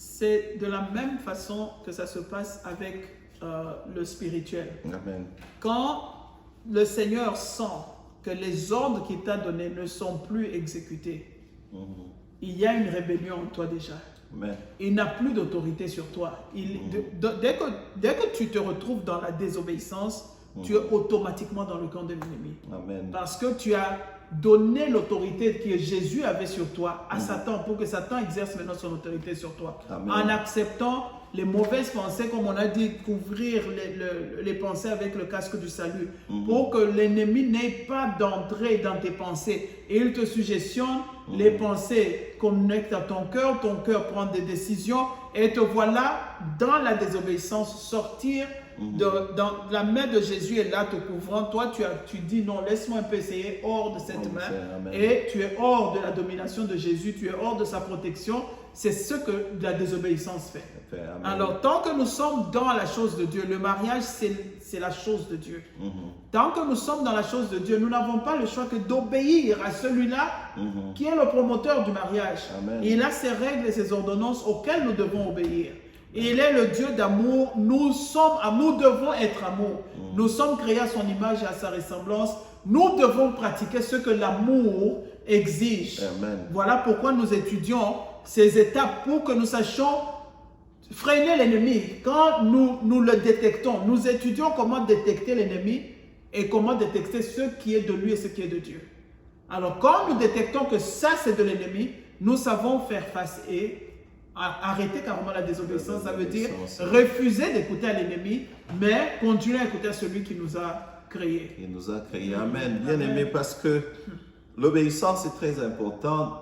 C'est de la même façon que ça se passe avec le spirituel. Amen. Quand le Seigneur sent que les ordres qu'il t'a donnés ne sont plus exécutés, il y a une rébellion en toi déjà. Amen. Il n'a plus d'autorité sur toi. Dès que tu te retrouves dans la désobéissance, tu es automatiquement dans le camp de l'ennemi. Amen. Parce que tu as donné l'autorité que Jésus avait sur toi à Satan, pour que Satan exerce maintenant son autorité sur toi. Amen. En acceptant les mauvaises pensées, comme on a dit, couvrir les pensées avec le casque du salut, pour que l'ennemi n'ait pas d'entrée dans tes pensées. Et il te suggestionne, les pensées connectent à ton cœur prend des décisions, et te voilà dans la désobéissance, sortir dans la main de Jésus est là te couvrant. Toi, tu dis non, laisse-moi un peu essayer hors de cette main. Amen. Et tu es hors de la domination de Jésus, tu es hors de sa protection. C'est ce que la désobéissance fait. Amen. Alors, tant que nous sommes dans la chose de Dieu, le mariage, c'est la chose de Dieu. Tant que nous sommes dans la chose de Dieu, nous n'avons pas le choix que d'obéir à celui-là qui est le promoteur du mariage. Amen. Il a ses règles et ses ordonnances auxquelles nous devons obéir. Il est le Dieu d'amour. Nous devons être amour. Nous sommes créés à son image et à sa ressemblance. Nous devons pratiquer ce que l'amour exige. Amen. Voilà pourquoi nous étudions ces étapes, pour que nous sachions freiner l'ennemi. Quand nous le détectons, nous étudions comment détecter l'ennemi et comment détecter ce qui est de lui et ce qui est de Dieu. Alors, quand nous détectons que ça c'est de l'ennemi, nous savons faire face et arrêter carrément la désobéissance. Ça veut dire refuser d'écouter à l'ennemi, mais continuer à écouter à celui qui nous a créés. Il nous a créés. Amen. Bien aimé, parce que l'obéissance est très importante.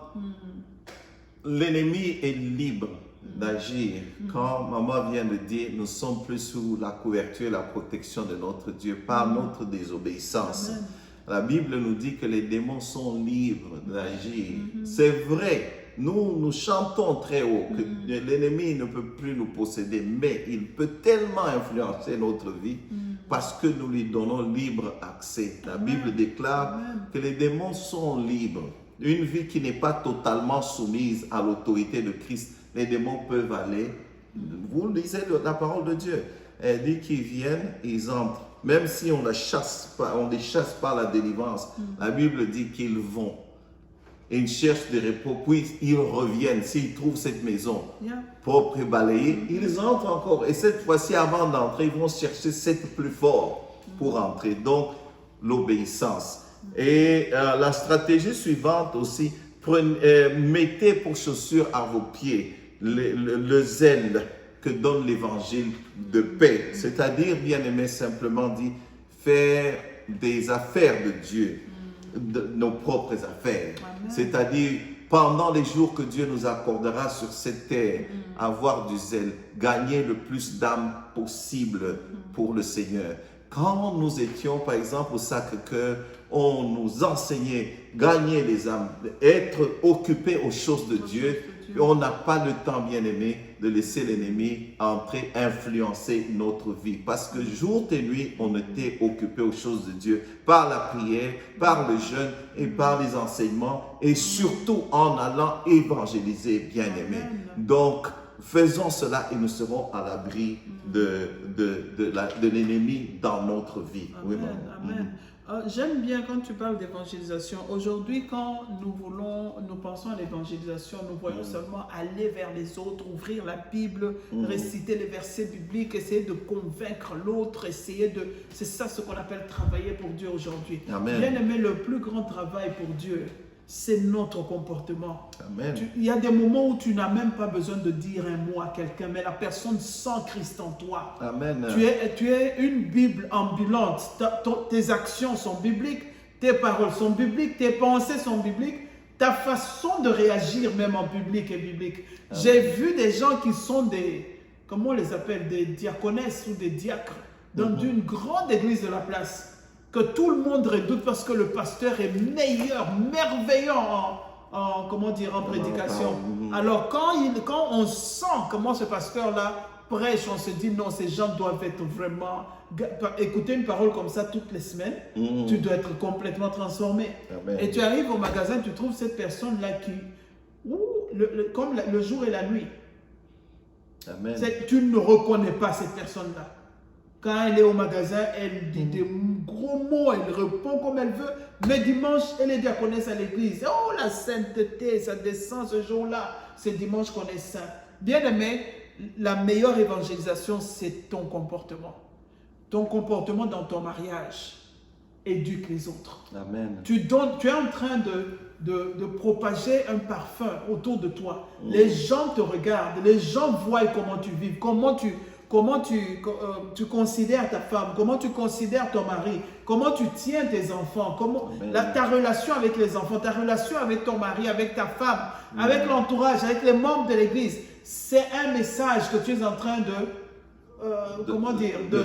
L'ennemi est libre d'agir. Quand maman vient de dire, nous sommes plus sous la couverture et la protection de notre Dieu par notre désobéissance. Amen. La Bible nous dit que les démons sont libres d'agir. C'est vrai. Nous chantons très haut que l'ennemi ne peut plus nous posséder, mais il peut tellement influencer notre vie parce que nous lui donnons libre accès. La Bible déclare que les démons sont libres. Une vie qui n'est pas totalement soumise à l'autorité de Christ, les démons peuvent aller. Vous lisez la parole de Dieu. Elle dit qu'ils viennent, ils entrent. Même si on les chasse par la délivrance, la Bible dit qu'ils vont. Ils cherchent des repos, puis ils reviennent. S'ils trouvent cette maison propre et balayée, ils entrent encore. Et cette fois-ci, avant d'entrer, ils vont chercher cette plus fort pour entrer. Donc, l'obéissance. Et la stratégie suivante aussi, mettez pour chaussures à vos pieds le zèle que donne l'évangile de paix. C'est-à-dire, bien aimé, simplement dit, faire des affaires de Dieu. Nos propres affaires. C'est-à-dire, pendant les jours que Dieu nous accordera sur cette terre, avoir du zèle, gagner le plus d'âmes possible pour le Seigneur. Quand nous étions, par exemple, au Sacré-Cœur, on nous enseignait gagner les âmes, être occupé aux choses de Dieu. On n'a pas le temps, bien aimé, de laisser l'ennemi entrer, influencer notre vie. Parce que jour et nuit, on était occupé aux choses de Dieu par la prière, par le jeûne et par les enseignements et surtout en allant évangéliser, bien aimé. Donc, faisons cela et nous serons à l'abri de l'ennemi dans notre vie. Amen, Oui, maman. amen. J'aime bien quand tu parles d'évangélisation. Aujourd'hui, quand nous pensons à l'évangélisation, nous voyons seulement aller vers les autres, ouvrir la Bible, réciter les versets bibliques, essayer de convaincre l'autre, c'est ça ce qu'on appelle travailler pour Dieu aujourd'hui. Bien aimé, le plus grand travail pour Dieu, c'est notre comportement. Amen. Il y a des moments où tu n'as même pas besoin de dire un mot à quelqu'un, mais la personne sent Christ en toi. Amen. Tu es une Bible ambulante. Tes actions sont bibliques, tes paroles sont bibliques, tes pensées sont bibliques. Ta façon de réagir même en public est biblique. J'ai vu des gens qui sont comment on les appelle, des diaconesses ou des diacres dans une grande église de la place, que tout le monde redoute parce que le pasteur est meilleur, merveilleux en prédication. Alors quand on sent comment ce pasteur-là prêche, on se dit non, ces gens doivent être vraiment... Écouter une parole comme ça toutes les semaines, tu dois être complètement transformé. Amen. Et tu arrives au magasin, tu trouves cette personne-là qui... comme le jour et la nuit. Amen. Tu ne reconnais pas cette personne-là. Quand elle est au magasin, elle dit des gros mots, elle répond comme elle veut. Mais dimanche, elle est diaconesse à l'église. Oh, la sainteté, ça descend ce jour-là. C'est dimanche qu'on est saint. Bien aimé, la meilleure évangélisation, c'est ton comportement. Ton comportement dans ton mariage éduque les autres. Amen. Tu es en train de propager un parfum autour de toi. Les gens te regardent, les gens voient comment tu vis, comment tu considères ta femme, comment tu considères ton mari, comment tu tiens tes enfants, ta relation avec les enfants, ta relation avec ton mari, avec ta femme, avec l'entourage, avec les membres de l'église. C'est un message que tu es en train de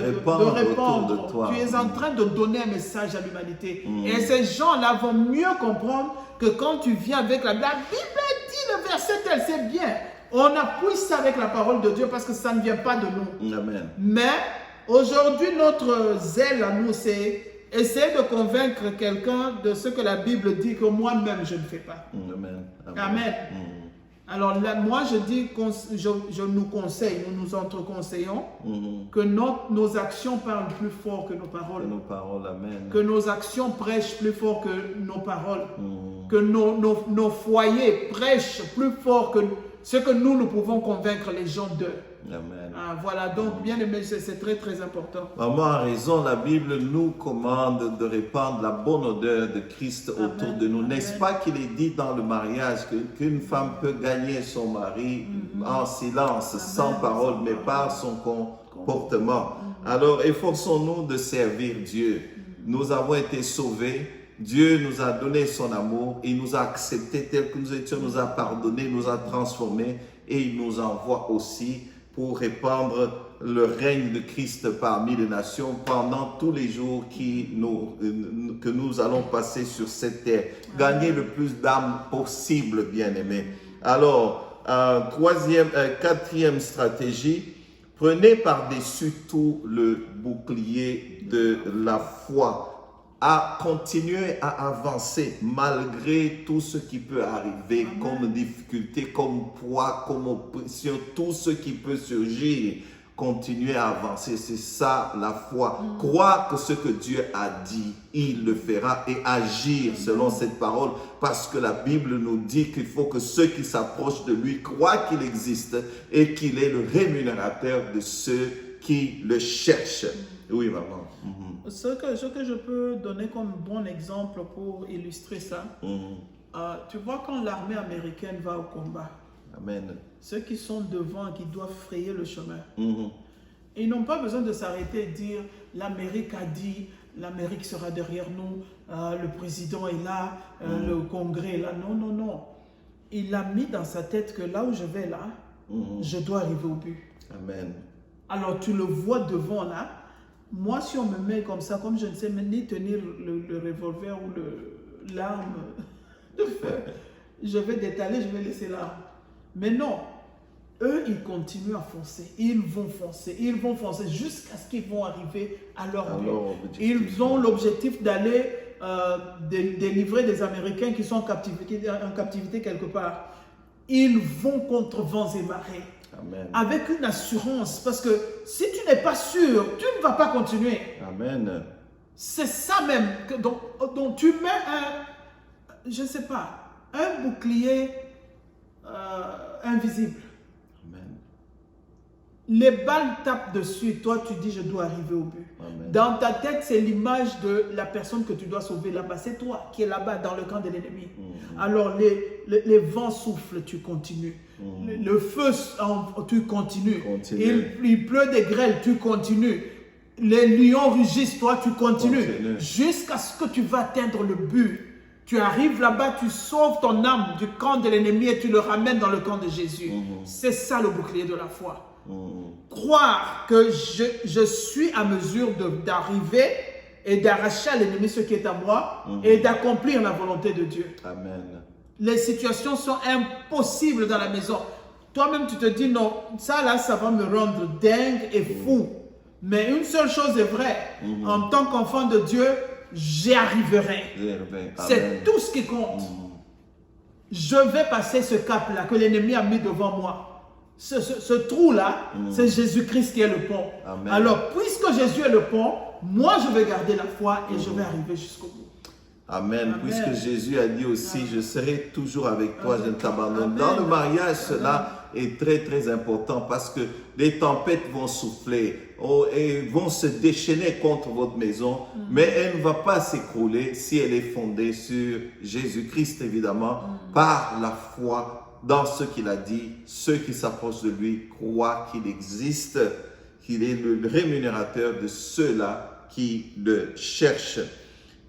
répandre autour de toi. Tu es en train de donner un message à l'humanité. Et ces gens-là vont mieux comprendre que quand tu viens avec la Bible dit le verset tel, c'est bien. On appuie ça avec la parole de Dieu parce que ça ne vient pas de nous. Amen. Mais aujourd'hui, notre zèle à nous, c'est essayer de convaincre quelqu'un de ce que la Bible dit que moi-même je ne fais pas. Amen. Amen. Alors là, moi je dis, je nous conseille, nous nous entre-conseillons que nos actions parlent plus fort que nos paroles. Que nos paroles, amen. Que nos actions prêchent plus fort que nos paroles. Que nos foyers prêchent plus fort que ce que nous pouvons convaincre les gens d'eux. Amen. Voilà, donc bien aimé, c'est très très important. Maman a raison, la Bible nous commande de répandre la bonne odeur de Christ autour de nous. N'est-ce pas qu'il est dit dans le mariage qu'une femme peut gagner son mari en silence, sans parole, mais par son comportement. Alors efforçons-nous de servir Dieu. Nous avons été sauvés. Dieu nous a donné son amour, il nous a acceptés tels que nous étions, nous a pardonnés, nous a transformés et il nous envoie aussi pour répandre le règne de Christ parmi les nations pendant tous les jours que nous allons passer sur cette terre. Gagner le plus d'âmes possible, bien-aimés. Alors, quatrième stratégie, prenez par-dessus tout le bouclier de la foi. À continuer à avancer malgré tout ce qui peut arriver comme difficulté, comme poids, comme oppression, tout ce qui peut surgir. Continuer à avancer, c'est ça la foi. Croire que ce que Dieu a dit, il le fera et agir selon cette parole. Parce que la Bible nous dit qu'il faut que ceux qui s'approchent de lui croient qu'il existe et qu'il est le rémunérateur de ceux qui le cherchent. Oui, maman. Ce que je peux donner comme bon exemple pour illustrer ça, tu vois quand l'armée américaine va au combat, Amen. Ceux qui sont devant, qui doivent frayer le chemin, ils n'ont pas besoin de s'arrêter et dire l'Amérique a dit, l'Amérique sera derrière nous, le président est là, le Congrès est là. Non, non, non. Il a mis dans sa tête que là où je vais là, je dois arriver au but. Amen. Alors tu le vois devant là. Moi, si on me met comme ça, comme je ne sais même ni tenir le revolver ou l'arme de feu, je vais détaler, je vais laisser l'arme. Mais non, eux, ils continuent à foncer. Ils vont foncer jusqu'à ce qu'ils vont arriver à leur but. Ils ont l'objectif d'aller délivrer des Américains qui sont en captivité quelque part. Ils vont contre vents et marées. Amen. Avec une assurance, parce que si tu n'es pas sûr, tu ne vas pas continuer. Amen. C'est ça même, donc tu mets je ne sais pas, un bouclier invisible. Amen. Les balles tapent dessus, toi tu dis je dois arriver au but. Amen. Dans ta tête, c'est l'image de la personne que tu dois sauver là-bas. C'est toi qui es là-bas dans le camp de l'ennemi. Alors les vents soufflent, tu continues. Le feu, tu continues. Il pleut des grêles, tu continues. Les lions rugissent, toi tu continues. Jusqu'à ce que tu vas atteindre le but. Tu arrives là-bas, tu sauves ton âme du camp de l'ennemi et tu le ramènes dans le camp de Jésus. C'est ça le bouclier de la foi. Croire que je suis à mesure d'arriver et d'arracher à l'ennemi ce qui est à moi et d'accomplir la volonté de Dieu. Amen. Les situations sont impossibles dans la maison. Toi-même, tu te dis non, ça là, ça va me rendre dingue et fou. Mais une seule chose est vraie. En tant qu'enfant de Dieu, j'y arriverai. C'est tout ce qui compte. Je vais passer ce cap-là que l'ennemi a mis devant moi. ce trou-là, c'est Jésus-Christ qui est le pont. Amen. Alors, puisque Jésus est le pont, moi, je vais garder la foi et je vais arriver jusqu'au bout. Amen. Amen. Puisque Jésus a dit aussi, je serai toujours avec toi, je ne t'abandonne. Amen. Dans le mariage, cela est très très important parce que les tempêtes vont souffler et vont se déchaîner contre votre maison, mais elle ne va pas s'écrouler si elle est fondée sur Jésus-Christ, évidemment, par la foi dans ce qu'il a dit. Ceux qui s'approchent de lui croient qu'il existe, qu'il est le rémunérateur de ceux-là qui le cherchent.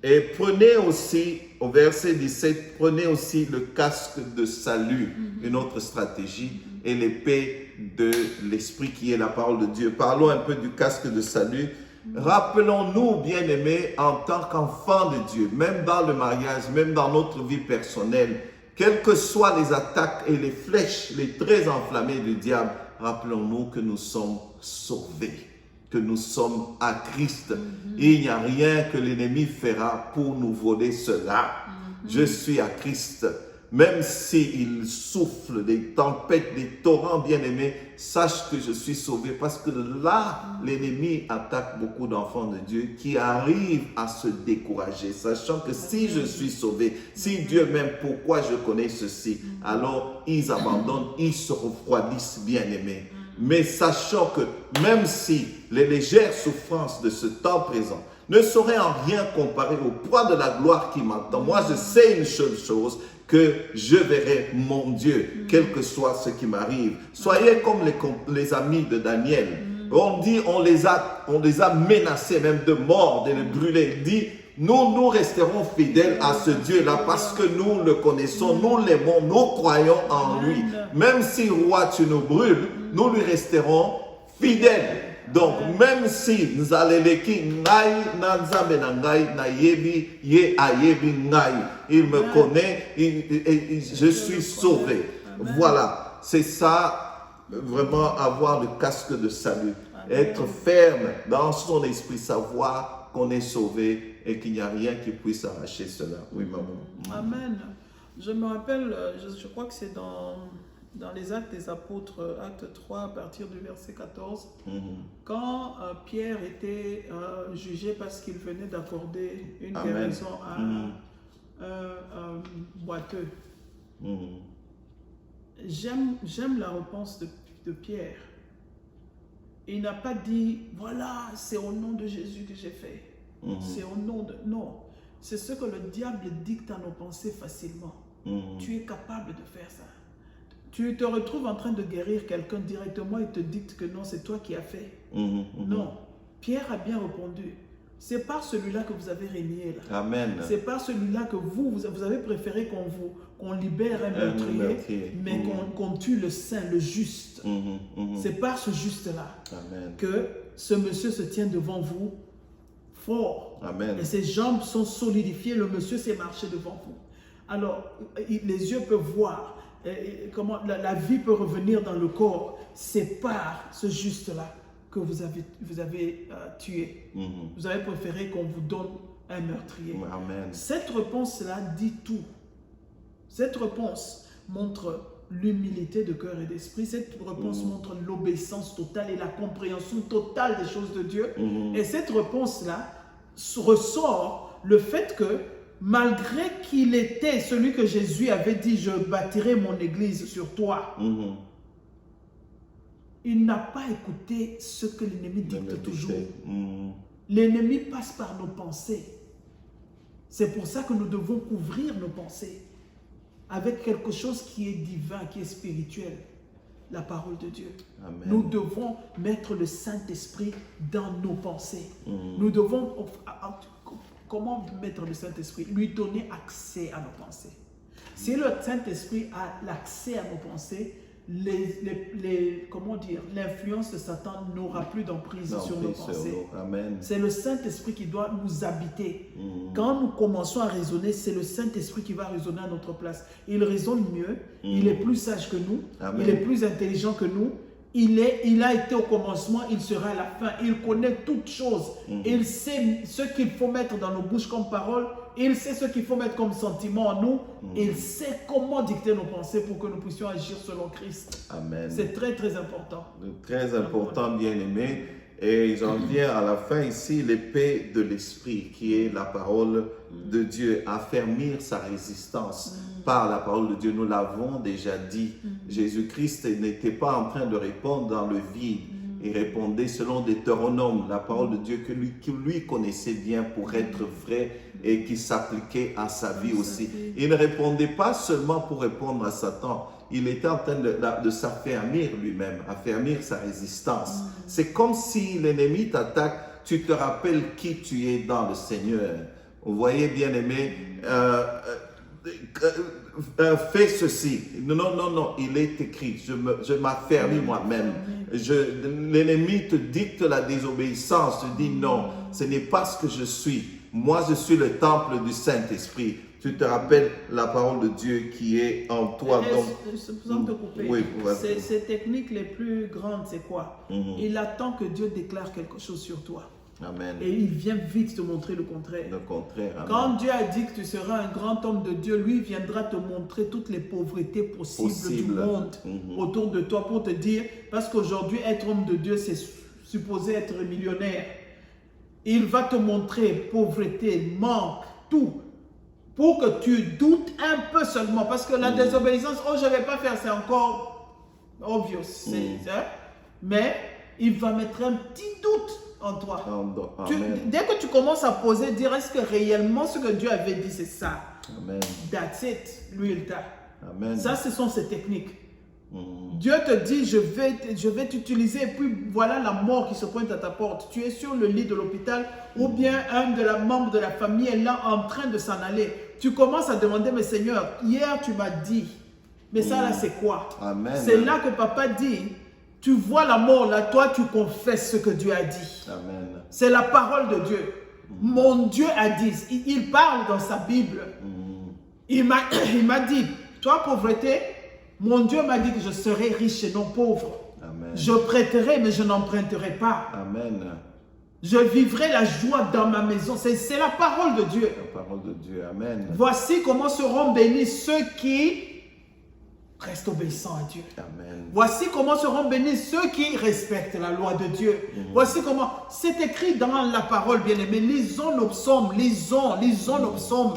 Et prenez aussi, au verset 17, prenez aussi le casque de salut, une autre stratégie, et l'épée de l'esprit qui est la parole de Dieu. Parlons un peu du casque de salut. Rappelons-nous, bien-aimés, en tant qu'enfants de Dieu, même dans le mariage, même dans notre vie personnelle, quelles que soient les attaques et les flèches, les traits enflammés du diable, rappelons-nous que nous sommes sauvés, que nous sommes à Christ. Il n'y a rien que l'ennemi fera pour nous voler cela. Je suis à Christ. Même s'il souffle des tempêtes, des torrents, bien-aimés, sache que je suis sauvé. Parce que là, l'ennemi attaque beaucoup d'enfants de Dieu qui arrivent à se décourager, sachant que si je suis sauvé, si Dieu m'aime, pourquoi je connais ceci? Alors, ils abandonnent, ils se refroidissent, bien-aimés. Mais sachant que même si les légères souffrances de ce temps présent ne sauraient en rien comparer au poids de la gloire qui m'attend, moi je sais une seule chose, que je verrai mon Dieu, quel que soit ce qui m'arrive. Soyez comme les amis de Daniel. On dit, on les a menacés même de mort, de les brûler. Il dit, nous resterons fidèles à ce Dieu-là parce que nous le connaissons, nous l'aimons, nous croyons en lui. Même si, roi, tu nous brûles, nous lui resterons fidèles. Donc, même si nous allons il me connaît, je suis sauvé. Voilà, c'est ça, vraiment avoir le casque de salut. Être ferme dans son esprit, savoir qu'on est sauvé et qu'il n'y a rien qui puisse arracher cela. Oui, maman. Amen. Je me rappelle, je crois que c'est dans les Actes des Apôtres, acte 3, à partir du verset 14, quand Pierre était jugé parce qu'il venait d'accorder une guérison à un boiteux. J'aime la réponse de Pierre. Il n'a pas dit, voilà, c'est au nom de Jésus que j'ai fait. C'est au nom de... Non, c'est ce que le diable dicte à nos pensées facilement. Tu es capable de faire ça. Tu te retrouves en train de guérir quelqu'un directement, il te dicte que non, c'est toi qui as fait. Non, Pierre a bien répondu. C'est par celui-là que vous avez régné là. Amen. C'est par celui-là que vous avez préféré qu'on libère un meurtrier, mais qu'on tue le saint, le juste. C'est par ce juste-là que ce monsieur se tient devant vous fort. Amen. Et ses jambes sont solidifiées, le monsieur s'est marché devant vous. Alors, les yeux peuvent voir. Comment la vie peut revenir dans le corps, c'est par ce juste-là que vous avez tué. Vous avez préféré qu'on vous donne un meurtrier. Amen. Cette réponse-là dit tout. Cette réponse montre l'humilité de cœur et d'esprit. Cette réponse montre l'obéissance totale et la compréhension totale des choses de Dieu. Et cette réponse-là ressort le fait que malgré qu'il était celui que Jésus avait dit, je bâtirai mon église sur toi, il n'a pas écouté ce que l'ennemi dicte toujours. L'ennemi passe par nos pensées. C'est pour ça que nous devons couvrir nos pensées avec quelque chose qui est divin, qui est spirituel, la parole de Dieu. Amen. Nous devons mettre le Saint-Esprit dans nos pensées. Nous devons... Comment mettre le Saint-Esprit? Lui donner accès à nos pensées. Si le Saint-Esprit a l'accès à nos pensées, l'influence de Satan n'aura plus d'emprise sur nos pensées. C'est le Saint-Esprit qui doit nous habiter. Quand nous commençons à raisonner, c'est le Saint-Esprit qui va raisonner à notre place. Il raisonne mieux, il est plus sage que nous, il est plus intelligent que nous, il a été au commencement, il sera à la fin. Il connaît toutes choses. Il sait ce qu'il faut mettre dans nos bouches comme parole. Il sait ce qu'il faut mettre comme sentiment en nous. Il sait comment dicter nos pensées pour que nous puissions agir selon Christ. Amen. C'est très, très important. Très important, bien-aimé. Et j'en viens à la fin ici, l'épée de l'esprit, qui est la parole de Dieu, affermir sa résistance par la parole de Dieu. Nous l'avons déjà dit. Jésus-Christ n'était pas en train de répondre dans le vide. Il répondait selon Deutéronome, la parole de Dieu que lui connaissait bien pour être vrai et qui s'appliquait à sa vie aussi. Il ne répondait pas seulement pour répondre à Satan. Il était en train de s'affermir lui-même, affermir sa résistance. C'est comme si l'ennemi t'attaque, tu te rappelles qui tu es dans le Seigneur. Vous voyez, bien-aimé, fais ceci. Non, il est écrit, je m'affermis moi-même. L'ennemi te dicte la désobéissance, te dit non, ce n'est pas ce que je suis. Moi, je suis le temple du Saint-Esprit. Tu te rappelles la parole de Dieu qui est en toi. Sans te couper, oui, ces techniques les plus grandes, c'est quoi? Il attend que Dieu déclare quelque chose sur toi. Amen. Et il vient vite te montrer le contraire. Le contraire. Amen. Quand Dieu a dit que tu seras un grand homme de Dieu, lui viendra te montrer toutes les pauvretés possibles du monde autour de toi pour te dire, parce qu'aujourd'hui, être homme de Dieu, c'est supposé être millionnaire. Il va te montrer pauvreté, manque, tout, pour que tu doutes un peu seulement. Parce que la désobéissance, oh, je ne vais pas faire, c'est encore obvious. Mais il va mettre un petit doute en toi. Dès que tu commences à poser, dire est-ce que réellement ce que Dieu avait dit c'est ça? Amen. That's it. Lui il t'a. Amen. Ça ce sont ses techniques. Dieu te dit je vais t'utiliser et puis voilà la mort qui se pointe à ta porte. Tu es sur le lit de l'hôpital ou bien un de la membre de la famille est là en train de s'en aller. Tu commences à demander mais Seigneur, hier tu m'as dit, mais ça là c'est quoi? C'est là que papa dit. Tu vois la mort là, toi tu confesses ce que Dieu a dit. C'est la parole de Dieu. Mon Dieu a dit, il parle dans sa Bible. Il m'a dit, toi pauvreté, mon Dieu m'a dit que je serai riche et non pauvre. Amen. Je prêterai mais je n'emprunterai pas. Amen. Je vivrai la joie dans ma maison. C'est la parole de Dieu. La parole de Dieu. Amen. Voici comment seront bénis ceux qui restent obéissants à Dieu. Amen. Voici comment seront bénis ceux qui respectent la loi de Dieu. Voici comment, c'est écrit dans la parole, bien-aimé. Lisons nos psaumes, lisons nos psaumes.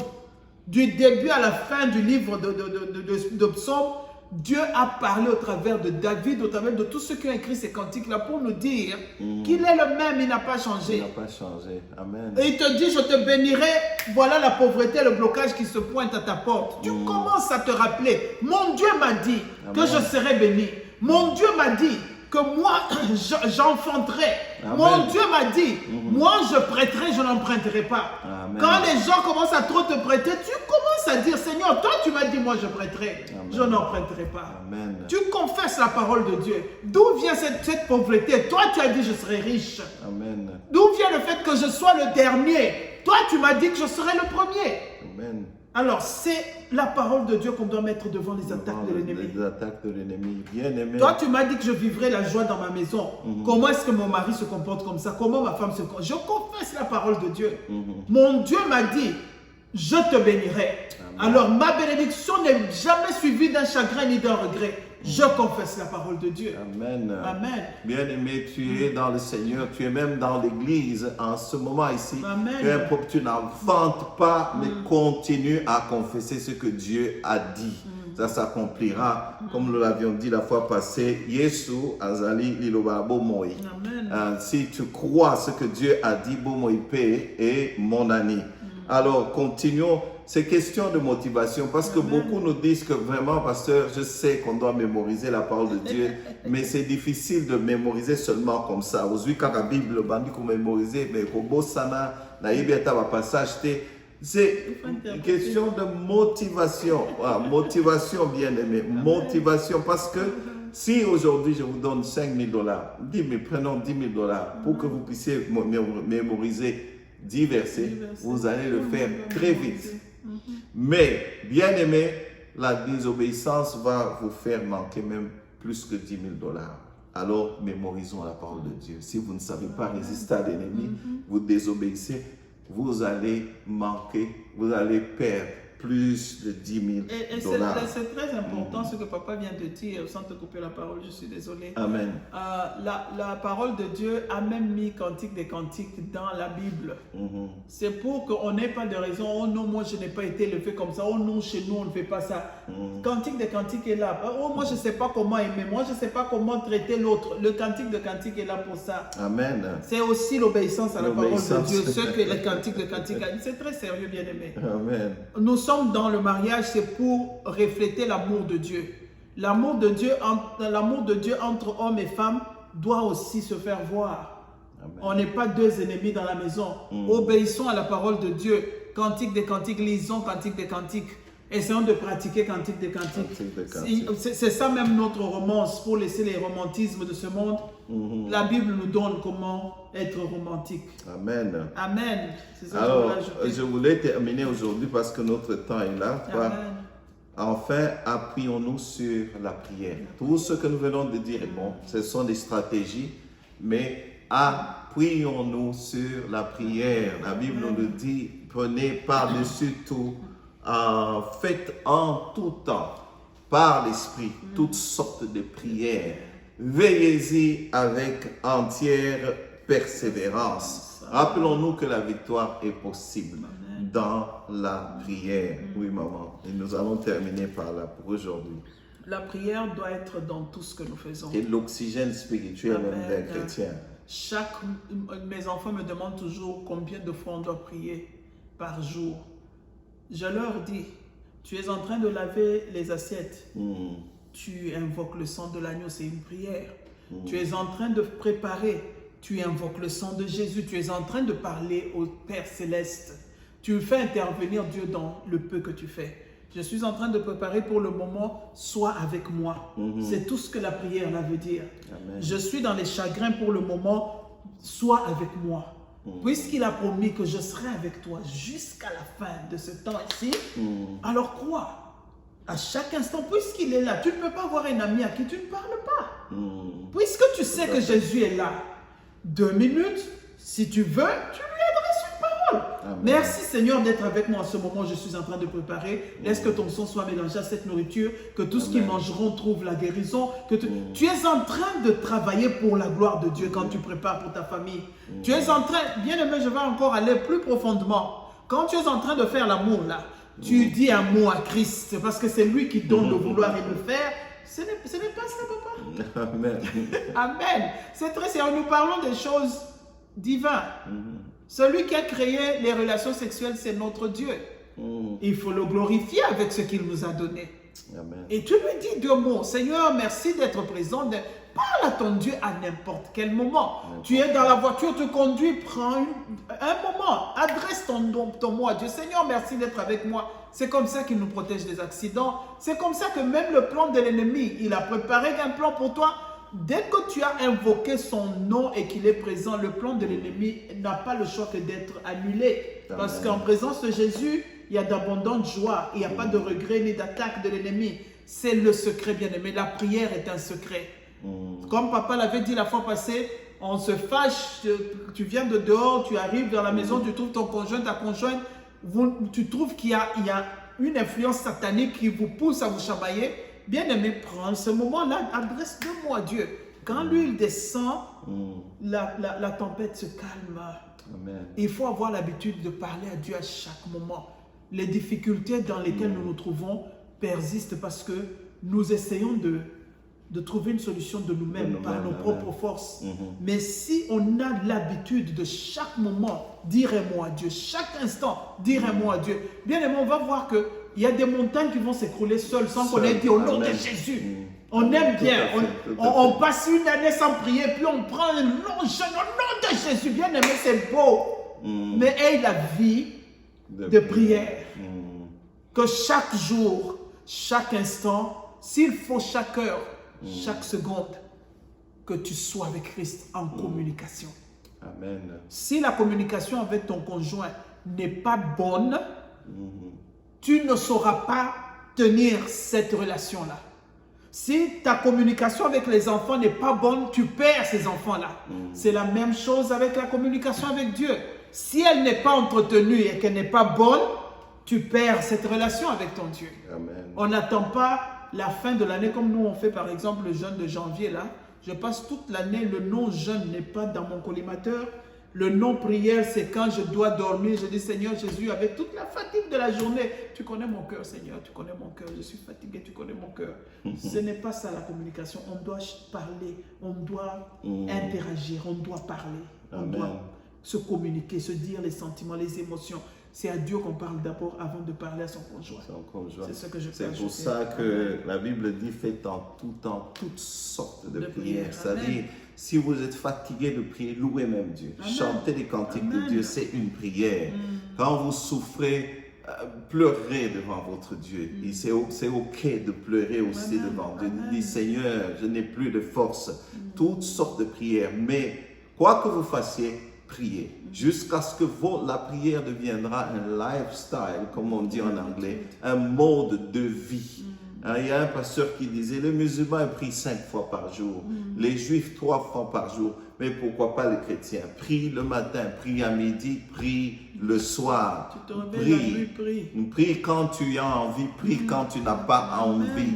Du début à la fin du livre de psaumes, Dieu a parlé au travers de David, au travers de tous ceux qui ont écrit ces cantiques-là pour nous dire qu'il est le même, il n'a pas changé. Il n'a pas changé. Amen. Et il te dit, je te bénirai, voilà la pauvreté, le blocage qui se pointe à ta porte. Tu commences à te rappeler, mon Dieu m'a dit que je serai béni. Mon Dieu m'a dit que moi, j'enfanterai. Mon Dieu m'a dit, moi je prêterai, je n'emprunterai pas. Amen. Quand les gens commencent à trop te prêter, tu commences à dire, Seigneur, toi tu m'as dit, moi je prêterai, je n'emprunterai pas. Amen. Tu confesses la parole de Dieu. D'où vient cette pauvreté? Toi tu as dit, je serai riche. Amen. D'où vient le fait que je sois le dernier? Toi tu m'as dit que je serai le premier. Amen. Alors, c'est la parole de Dieu qu'on doit mettre devant les attaques de l'ennemi. Les attaques de l'ennemi, bien aimé. Toi, tu m'as dit que je vivrai la joie dans ma maison. Comment est-ce que mon mari se comporte comme ça? Comment ma femme se comporte? Je confesse la parole de Dieu. Mon Dieu m'a dit, je te bénirai. Amen. Alors, ma bénédiction n'est jamais suivie d'un chagrin ni d'un regret. Je confesse la parole de Dieu. Amen. Amen. Bien-aimé, tu es dans le Seigneur, tu es même dans l'église en ce moment ici. Amen. Tu n'enfantes pas, mais continue à confesser ce que Dieu a dit. Ça s'accomplira, comme nous l'avions dit la fois passée. Yesu azali liloba bomoi. Si tu crois ce que Dieu a dit, bomoi paix et mon ami. Alors, continuons. C'est question de motivation parce que beaucoup nous disent que vraiment, pasteur, je sais qu'on doit mémoriser la parole de Dieu, mais c'est difficile de mémoriser seulement comme ça. Aujourd'hui, quand la Bible, le bandit qu'on mémorise, mais comme sana, la Bible va passage, c'est une question de motivation. Motivation, bien aimé. Motivation parce que si aujourd'hui je vous donne 5 000 $, prenons 10 000 $ pour que vous puissiez mémoriser 10 versets, vous allez le faire très vite. Mais, bien aimé, la désobéissance va vous faire manquer même plus que 10 000 $. alors mémorisons la parole de Dieu. Si vous ne savez pas résister à l'ennemi, vous désobéissez, vous allez manquer, vous allez perdre plus de 10 000 Et dollars. c'est très important ce que papa vient de dire, sans te couper la parole, je suis désolé. Amen. La parole de Dieu a même mis Cantique des Cantiques dans la Bible. C'est pour qu'on n'ait pas de raison. Oh non, moi je n'ai pas été élevé comme ça. Oh non, chez nous on ne fait pas ça. Cantique des Cantiques est là. Oh, moi je ne sais pas comment aimer. Moi je ne sais pas comment traiter l'autre. Le Cantique de Cantiques est là pour ça. Amen. C'est aussi l'obéissance à la parole de Dieu. Ce que le Cantique de Cantiques a dit. C'est très sérieux, bien aimé. Amen. Nous sommes dans le mariage, c'est pour refléter l'amour de Dieu. L'amour de Dieu entre hommes et femmes doit aussi se faire voir. Amen. On n'est pas deux ennemis dans la maison. Obéissons à la parole de Dieu. Cantique des cantiques, lisons Cantique des cantiques. Essayons de pratiquer Cantique des cantiques. C'est ça même notre romance, pour laisser les romantismes de ce monde. La Bible nous donne comment être romantique. Amen. Amen. Alors, je voulais terminer aujourd'hui parce que notre temps est là. Enfin, appuyons-nous sur la prière. Tout ce que nous venons de dire est bon. Ce sont des stratégies, mais appuyons-nous sur la prière. La Bible nous dit, prenez par-dessus tout, faites en tout temps, par l'Esprit, toutes sortes de prières. Veillez-y avec entière persévérance. Rappelons-nous que la victoire est possible dans la prière. Oui, maman. Et nous allons terminer par là pour aujourd'hui. La prière doit être dans tout ce que nous faisons. Et l'oxygène spirituel d'un chrétien. Mes enfants me demandent toujours combien de fois on doit prier par jour. Je leur dis, tu es en train de laver les assiettes. Tu invoques le sang de l'agneau, c'est une prière. Tu es en train de préparer, tu invoques le sang de Jésus. Tu es en train de parler au Père Céleste. Tu fais intervenir Dieu dans le peu que tu fais. Je suis en train de préparer pour le moment, sois avec moi. C'est tout ce que la prière là veut dire. Amen. Je suis dans les chagrins pour le moment, sois avec moi. Puisqu'il a promis que je serai avec toi jusqu'à la fin de ce temps-ci, alors crois. À chaque instant, puisqu'il est là, tu ne peux pas avoir un ami à qui tu ne parles pas. Puisque tu sais que Jésus est là, 2 minutes, si tu veux, tu lui adresses une parole. Amen. Merci Seigneur d'être avec moi en ce moment. Je suis en train de préparer. Laisse que ton sang soit mélangé à cette nourriture, que tous ceux qui mangeront trouvent la guérison. Que tu es en train de travailler pour la gloire de Dieu quand tu prépares pour ta famille. Tu es en train, bien aimé, je vais encore aller plus profondément. Quand tu es en train de faire l'amour là, tu dis un mot à Christ parce que c'est lui qui donne le vouloir et le faire. Ce n'est pas ça, papa. Amen. Amen. C'est très sérieux. Nous parlons des choses divines. Celui qui a créé les relations sexuelles, c'est notre Dieu. Il faut le glorifier avec ce qu'il nous a donné. Amen. Et tu lui dis 2 mots. Seigneur, merci d'être présent. Parle à ton Dieu à n'importe quel moment. Tu es dans la voiture, tu conduis, prends un moment. Adresse ton mot à Dieu. Seigneur, merci d'être avec moi. C'est comme ça qu'il nous protège des accidents. C'est comme ça que même le plan de l'ennemi, il a préparé un plan pour toi. Dès que tu as invoqué son nom et qu'il est présent, le plan de l'ennemi n'a pas le choix que d'être annulé. Amen. Parce qu'en présence de Jésus, il y a d'abondantes joies. Il n'y a pas de regret ni d'attaque de l'ennemi. C'est le secret, bien-aimé. La prière est un secret. Comme papa l'avait dit la fois passée, on se fâche, tu viens de dehors, tu arrives dans la maison, tu trouves ton conjoint, ta conjointe, tu trouves qu'il y a une influence satanique qui vous pousse à vous chamailler. Bien aimé, prends ce moment-là, adresse 2 mots à Dieu. Quand l'huile descend, la tempête se calme. Amen. Il faut avoir l'habitude de parler à Dieu à chaque moment. Les difficultés dans lesquelles nous nous trouvons persistent parce que nous essayons de trouver une solution de nous-mêmes par nos propres forces. Mais si on a l'habitude de chaque moment dire un mot à Dieu, chaque instant dire un mot à Dieu, bien aimé, on va voir qu'il y a des montagnes qui vont s'écrouler seules sans qu'on ait dit au nom de Jésus. On aime bien, on passe une année sans prier, puis on prend un long jeûne au nom de Jésus. Bien aimé, c'est beau. Mais aie la vie de prière. Que chaque jour, chaque instant, s'il faut chaque heure, chaque seconde, que tu sois avec Christ en communication. Amen. Si la communication avec ton conjoint n'est pas bonne, tu ne sauras pas tenir cette relation-là. Si ta communication avec les enfants n'est pas bonne, tu perds ces enfants-là. C'est la même chose avec la communication avec Dieu. Si elle n'est pas entretenue et qu'elle n'est pas bonne, tu perds cette relation avec ton Dieu. Amen. On n'attend pas la fin de l'année comme nous on fait par exemple le jeûne de janvier là. Je passe toute l'année, le nom jeûne n'est pas dans mon collimateur. Le nom prière, c'est quand je dois dormir. Je dis, Seigneur Jésus, avec toute la fatigue de la journée, tu connais mon cœur, Seigneur, tu connais mon cœur, je suis fatigué, tu connais mon cœur. Ce n'est pas ça la communication. On doit parler, on doit interagir, on doit parler, on doit se communiquer, se dire les sentiments, les émotions. C'est à Dieu qu'on parle d'abord avant de parler à son conjoint. C'est ce que je peux C'est pour ajouter. ça que la Bible dit, faites en tout temps toutes sortes de prières. C'est-à-dire, si vous êtes fatigué de prier, louez même Dieu. Amen. Chantez les cantiques de Dieu, c'est une prière. Quand vous souffrez, pleurez devant votre Dieu. Et c'est ok de pleurer aussi devant Dieu. Dites, Seigneur, je n'ai plus de force. Toutes sortes de prières. Mais quoi que vous fassiez, priez. Jusqu'à ce que la prière deviendra un lifestyle, comme on dit en anglais, un mode de vie. Il y a un pasteur qui disait, les musulmans prient 5 fois par jour, les juifs 3 fois par jour, mais pourquoi pas les chrétiens? Prie le matin, prie à midi, prie le soir. Tu te réveilles la nuit, prie. Prie quand tu as envie, prie quand tu n'as pas envie.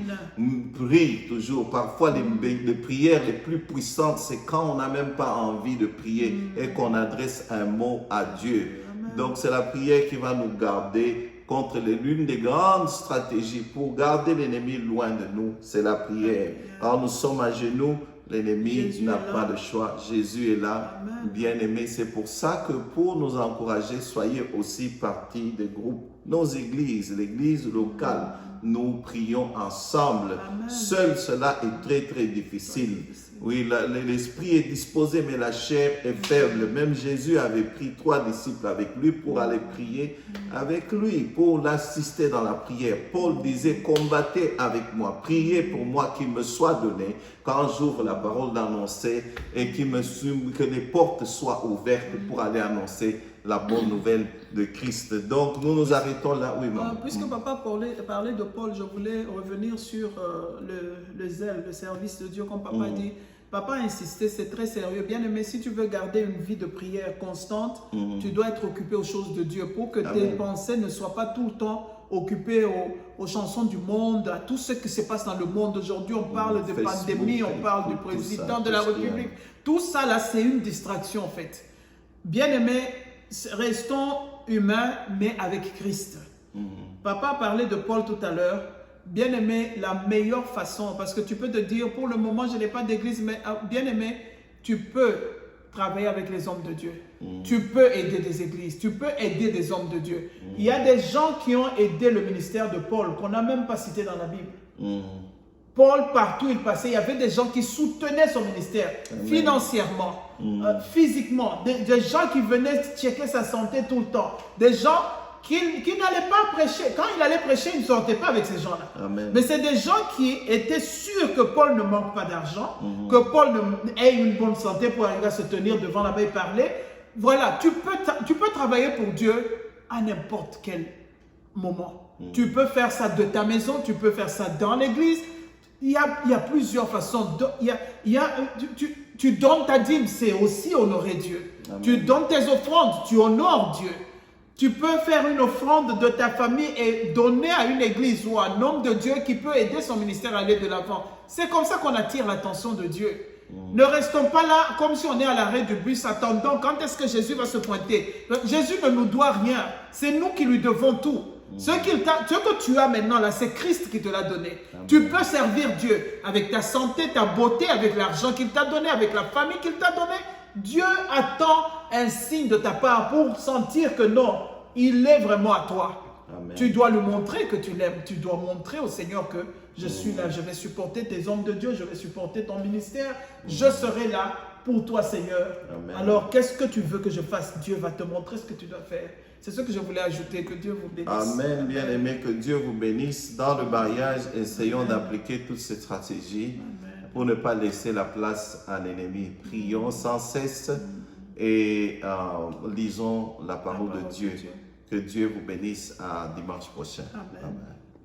Prie toujours. Parfois, les prières les plus puissantes, c'est quand on n'a même pas envie de prier et qu'on adresse un mot à Dieu. Donc, c'est la prière qui va nous garder contre l'une des grandes stratégies pour garder l'ennemi loin de nous, c'est la prière. Quand nous sommes à genoux, l'ennemi n'a pas de choix. Jésus est là, bien-aimé. C'est pour ça que pour nous encourager, soyez aussi partie des groupes, nos églises, l'église locale. Nous prions ensemble. Seul cela est très très difficile. Oui, l'esprit est disposé, mais la chair est faible. Même Jésus avait pris 3 disciples avec lui pour aller prier avec lui, pour l'assister dans la prière. Paul disait, combattez avec moi, priez pour moi qu'il me soit donné, quand j'ouvre la parole d'annoncer et que les portes soient ouvertes pour aller annoncer la bonne nouvelle de Christ. Donc, nous nous arrêtons là. Oui, maman. Puisque papa parlait de Paul, je voulais revenir sur le zèle, le service de Dieu, comme papa dit. Papa a insisté, c'est très sérieux. Bien aimé, si tu veux garder une vie de prière constante, tu dois être occupé aux choses de Dieu pour que tes pensées ne soient pas tout le temps occupées aux chansons du monde, à tout ce qui se passe dans le monde. Aujourd'hui, on parle de pandémie, on parle du président de la République. Tout ça, là, c'est une distraction, en fait. Bien aimé, restons humains, mais avec Christ. Papa parlait de Paul tout à l'heure. Bien aimé, la meilleure façon, parce que tu peux te dire, pour le moment, je n'ai pas d'église, mais bien aimé, tu peux travailler avec les hommes de Dieu. Tu peux aider des églises, tu peux aider des hommes de Dieu. Il y a des gens qui ont aidé le ministère de Paul, qu'on n'a même pas cité dans la Bible. Paul, partout où il passait, il y avait des gens qui soutenaient son ministère financièrement, physiquement, des gens qui venaient checker sa santé tout le temps, des gens qui n'allaient pas prêcher. Quand il allait prêcher, il ne sortait pas avec ces gens-là. Mais c'est des gens qui étaient sûrs que Paul ne manque pas d'argent, que Paul ait une bonne santé pour arriver à se tenir devant là-bas et parler. Voilà, tu peux travailler pour Dieu à n'importe quel moment. Tu peux faire ça de ta maison, tu peux faire ça dans l'église. Il y a plusieurs façons. Tu donnes ta dîme, c'est aussi honorer Dieu. Tu donnes tes offrandes, tu honores Dieu. Tu peux faire une offrande de ta famille et donner à une église ou à un homme de Dieu qui peut aider son ministère à aller de l'avant. C'est comme ça qu'on attire l'attention de Dieu. Ne restons pas là comme si on est à l'arrêt du bus attendant quand est-ce que Jésus va se pointer. Jésus ne nous doit rien. C'est nous qui lui devons tout. Ce que tu as maintenant là, c'est Christ qui te l'a donné. Tu peux servir Dieu avec ta santé, ta beauté, avec l'argent qu'il t'a donné, avec la famille qu'il t'a donné. Dieu attend un signe de ta part pour sentir que non, il est vraiment à toi. Tu dois lui montrer que tu l'aimes. Tu dois montrer au Seigneur que je suis là, je vais supporter tes hommes de Dieu, je vais supporter ton ministère. Je serai là pour toi, Seigneur. Alors, qu'est-ce que tu veux que je fasse? Dieu va te montrer ce que tu dois faire. C'est ce que je voulais ajouter. Que Dieu vous bénisse. Amen, bien-aimé, que Dieu vous bénisse. Dans le mariage, essayons d'appliquer toutes ces stratégies pour ne pas laisser la place à l'ennemi. Prions sans cesse et lisons la parole de Dieu. Que Dieu vous bénisse à dimanche prochain. Amen.